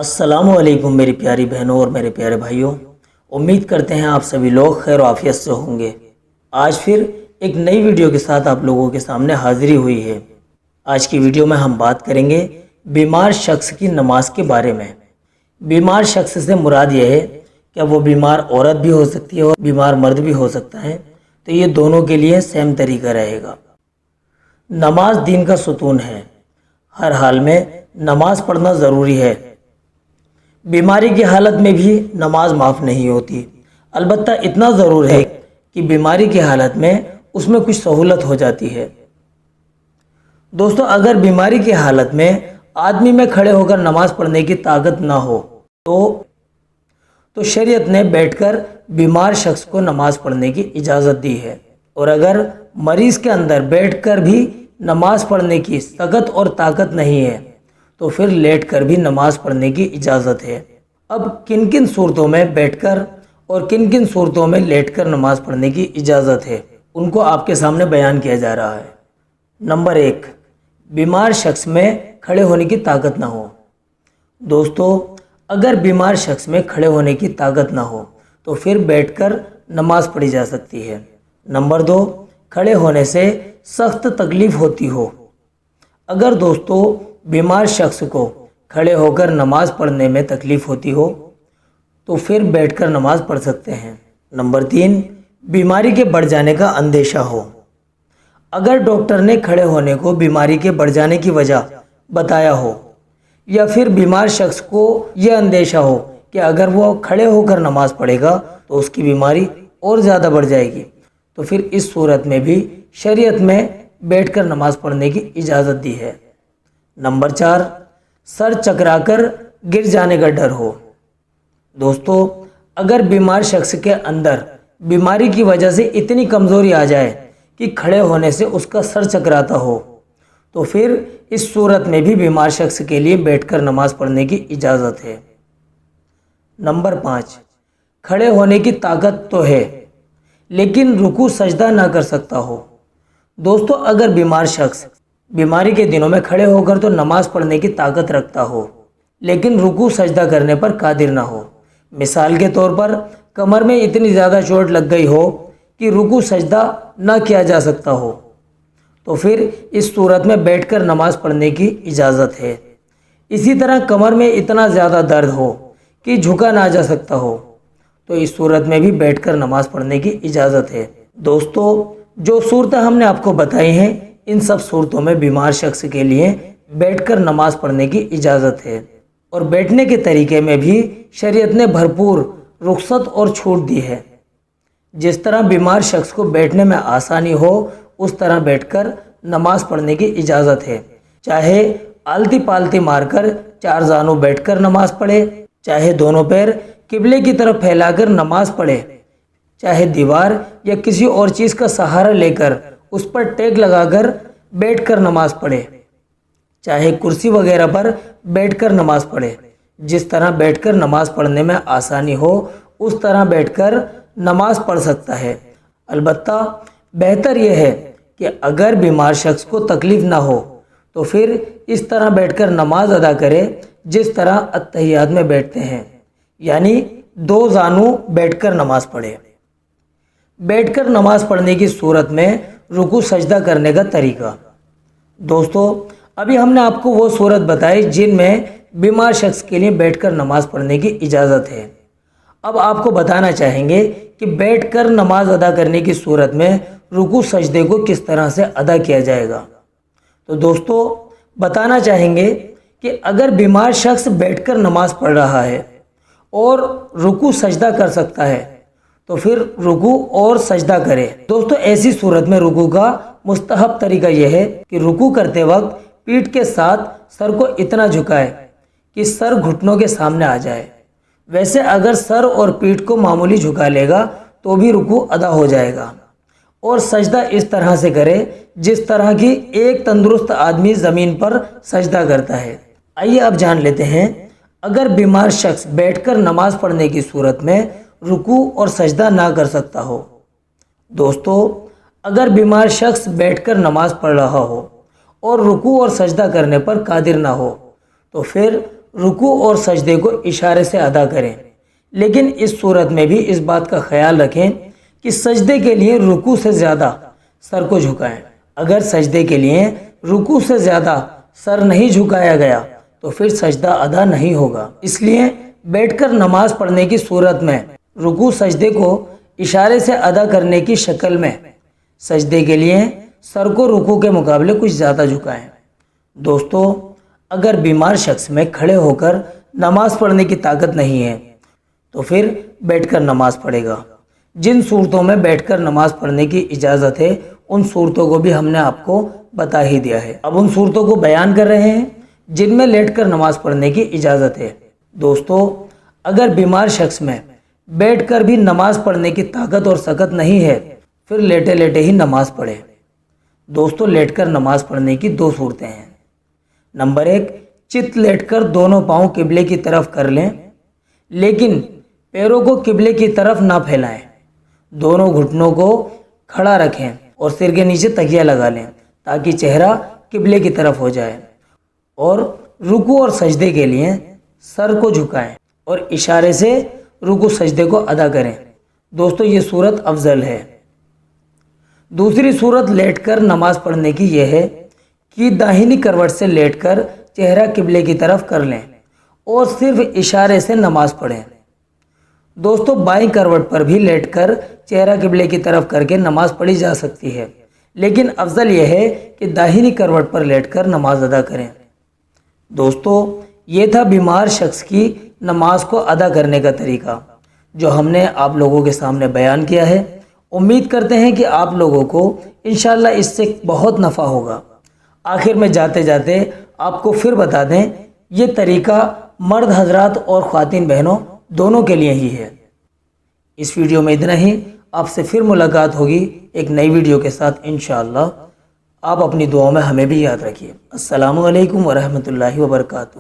अस्सलाम वालेकुम मेरी प्यारी बहनों और मेरे प्यारे भाइयों। उम्मीद करते हैं आप सभी लोग खैर आफियत से होंगे। आज फिर एक नई वीडियो के साथ आप लोगों के सामने हाजिरी हुई है। आज की वीडियो में हम बात करेंगे बीमार शख्स की नमाज के बारे में। बीमार शख्स से मुराद यह है कि वो बीमार औरत भी हो सकती है और बीमार मर्द भी हो सकता है, तो ये दोनों के लिए सेम तरीका रहेगा। नमाज दीन का सुतून है, हर हाल में नमाज पढ़ना ज़रूरी है। बीमारी की हालत में भी नमाज माफ़ नहीं होती, अलबत्ता इतना ज़रूर है कि बीमारी की हालत में उसमें कुछ सहूलत हो जाती है। दोस्तों, अगर बीमारी की हालत में आदमी में खड़े होकर नमाज पढ़ने की ताकत ना हो तो शरीयत ने बैठकर बीमार शख्स को नमाज पढ़ने की इजाज़त दी है। और अगर मरीज़ के अंदर बैठकर भी नमाज पढ़ने की ताकत और ताकत नहीं है तो फिर लेटकर भी नमाज पढ़ने की इजाज़त है। अब किन किन सूरतों में बैठकर और किन किन सूरतों में लेटकर नमाज पढ़ने की इजाज़त है, उनको आपके सामने बयान किया जा रहा है। नंबर 1, बीमार शख्स में खड़े होने की ताकत ना हो। दोस्तों, अगर बीमार शख्स में खड़े होने की ताकत ना हो तो फिर बैठकर नमाज पढ़ी जा सकती है। नंबर 2, खड़े होने से सख्त तकलीफ़ होती हो। अगर दोस्तों बीमार शख्स को खड़े होकर नमाज पढ़ने में तकलीफ़ होती हो तो फिर बैठकर नमाज पढ़ सकते हैं। नंबर 3, बीमारी के बढ़ जाने का अंदेशा हो। अगर डॉक्टर ने खड़े होने को बीमारी के बढ़ जाने की वजह बताया हो या फिर बीमार शख्स को यह अंदेशा हो कि अगर वो खड़े होकर नमाज पढ़ेगा तो उसकी बीमारी और ज़्यादा बढ़ जाएगी, तो फिर इस सूरत में भी शरीयत में बैठकर नमाज पढ़ने की इजाज़त दी है। नंबर 4, सर चकराकर गिर जाने का डर हो। दोस्तों, अगर बीमार शख्स के अंदर बीमारी की वजह से इतनी कमज़ोरी आ जाए कि खड़े होने से उसका सर चकराता हो तो फिर इस सूरत में भी बीमार शख्स के लिए बैठकर नमाज पढ़ने की इजाज़त है। नंबर 5, खड़े होने की ताकत तो है लेकिन रुकू सजदा ना कर सकता हो। दोस्तों, अगर बीमार शख्स बीमारी के दिनों में खड़े होकर तो नमाज पढ़ने की ताकत रखता हो लेकिन रुकू सजदा करने पर कादिर ना हो, मिसाल के तौर पर कमर में इतनी ज़्यादा चोट लग गई हो कि रुकू सजदा ना किया जा सकता हो, तो फिर इस सूरत में बैठकर नमाज पढ़ने की इजाज़त है। इसी तरह कमर में इतना ज़्यादा दर्द हो कि झुका ना जा सकता हो तो इस सूरत में भी बैठकर नमाज पढ़ने की इजाज़त है। दोस्तों, जो सूरतें हमने आपको बताई हैं इन सब सूरतों में बीमार शख्स के लिए बैठकर नमाज पढ़ने की इजाज़त है। और बैठने के तरीके में भी शरीयत ने भरपूर रुख्सत और छूट दी है। जिस तरह बीमार शख्स को बैठने में आसानी हो उस तरह बैठकर नमाज पढ़ने की इजाज़त है। चाहे आलती पालती मारकर 4 जानू बैठकर नमाज पढ़े, चाहे दोनों पैर किबले की तरफ फैलाकर नमाज पढ़े, चाहे दीवार या किसी और चीज़ का सहारा लेकर उस पर टेक लगाकर बैठकर नमाज पढ़े, चाहे कुर्सी वगैरह पर बैठकर नमाज पढ़े। जिस तरह बैठकर नमाज पढ़ने में आसानी हो उस तरह बैठकर नमाज पढ़ सकता है। अलबत्ता बेहतर यह है कि अगर बीमार शख्स को तकलीफ़ ना हो तो फिर इस तरह बैठकर नमाज अदा करे जिस तरह अत्तहियात में बैठते हैं, यानी 2 जानू बैठकर नमाज पढ़े। बैठकर नमाज पढ़ने की सूरत में रुकू सजदा करने का तरीका। दोस्तों, अभी हमने आपको वो सूरत बताई जिनमें बीमार शख्स के लिए बैठकर नमाज पढ़ने की इजाज़त है। अब आपको बताना चाहेंगे कि बैठकर नमाज अदा करने की सूरत में रुकू सजदे को किस तरह से अदा किया जाएगा। तो दोस्तों, बताना चाहेंगे कि अगर बीमार शख्स बैठकर नमाज पढ़ रहा है और रुकू सजदा कर सकता है तो फिर रुकू और सजदा करे। दोस्तों, ऐसी सूरत में रुकू का मुस्तहब तरीका यह है कि रुकू करते वक्त पीठ के साथ सर को इतना झुकाए कि सर घुटनों के सामने आ जाए। वैसे अगर सर और पीठ को मामूली झुका लेगा तो भी रुकू अदा हो जाएगा। और सजदा इस तरह से करे जिस तरह की एक तंदुरुस्त आदमी ज़मीन पर सजदा करता है। आइए अब जान लेते हैं, अगर बीमार शख्स बैठकर नमाज पढ़ने की सूरत में रुकू और सजदा ना कर सकता हो। दोस्तों, अगर बीमार शख्स बैठकर नमाज पढ़ रहा हो और रुकू और सजदा करने पर कादिर ना हो तो फिर رکوع اور سجدے کو اشارے سے ادا کریں، لیکن اس صورت میں بھی اس بات کا خیال رکھیں کہ سجدے کے لیے رکوع سے زیادہ سر کو جھکائیں۔ اگر سجدے کے لیے رکوع سے زیادہ سر نہیں جھکایا گیا تو پھر سجدہ ادا نہیں ہوگا۔ اس لیے بیٹھ کر نماز پڑھنے کی صورت میں رکوع سجدے کو اشارے سے ادا کرنے کی شکل میں سجدے کے لیے سر کو رکوع کے مقابلے کچھ زیادہ جھکائیں۔ دوستو، اگر بیمار شخص میں کھڑے ہو کر نماز پڑھنے کی طاقت نہیں ہے تو پھر بیٹھ کر نماز پڑھے گا۔ جن صورتوں میں بیٹھ کر نماز پڑھنے کی اجازت ہے ان صورتوں کو بھی ہم نے آپ کو بتا ہی دیا ہے۔ اب ان صورتوں کو بیان کر رہے ہیں جن میں لیٹ کر نماز پڑھنے کی اجازت ہے۔ دوستو، اگر بیمار شخص میں بیٹھ کر بھی نماز پڑھنے کی طاقت اور سکت نہیں ہے پھر لیٹے لیٹے ہی نماز پڑھے۔ دوستو، لیٹ کر نماز پڑھنے کی دو صورتیں ہیں۔ نمبر 1، چت لیٹ کر دونوں پاؤں قبلے کی طرف کر لیں، لیکن پیروں کو قبلے کی طرف نہ پھیلائیں۔ دونوں گھٹنوں کو کھڑا رکھیں اور سر کے نیچے تکیہ لگا لیں تاکہ چہرہ قبلے کی طرف ہو جائے، اور رکوع اور سجدے کے لیے سر کو جھکائیں اور اشارے سے رکوع سجدے کو ادا کریں۔ دوستو، یہ صورت افضل ہے۔ دوسری صورت لیٹ کر نماز پڑھنے کی یہ ہے کہ داہنی کروٹ سے لیٹ کر چہرہ قبلے کی طرف کر لیں اور صرف اشارے سے نماز پڑھیں۔ دوستو، بائیں کروٹ پر بھی لیٹ کر چہرہ قبلے کی طرف کر کے نماز پڑھی جا سکتی ہے، لیکن افضل یہ ہے کہ داہنی کروٹ پر لیٹ کر نماز ادا کریں۔ دوستو، یہ تھا بیمار شخص کی نماز کو ادا کرنے کا طریقہ جو ہم نے آپ لوگوں کے سامنے بیان کیا ہے۔ امید کرتے ہیں کہ آپ لوگوں کو انشاءاللہ اس سے بہت نفع ہوگا۔ آخر میں جاتے جاتے آپ کو پھر بتا دیں، یہ طریقہ مرد حضرات اور خواتین بہنوں دونوں کے لیے ہی ہے۔ اس ویڈیو میں اتنا ہی، آپ سے پھر ملاقات ہوگی ایک نئی ویڈیو کے ساتھ انشاءاللہ۔ آپ اپنی دعاؤں میں ہمیں بھی یاد رکھیے۔ السلام علیکم ورحمۃ اللہ وبرکاتہ۔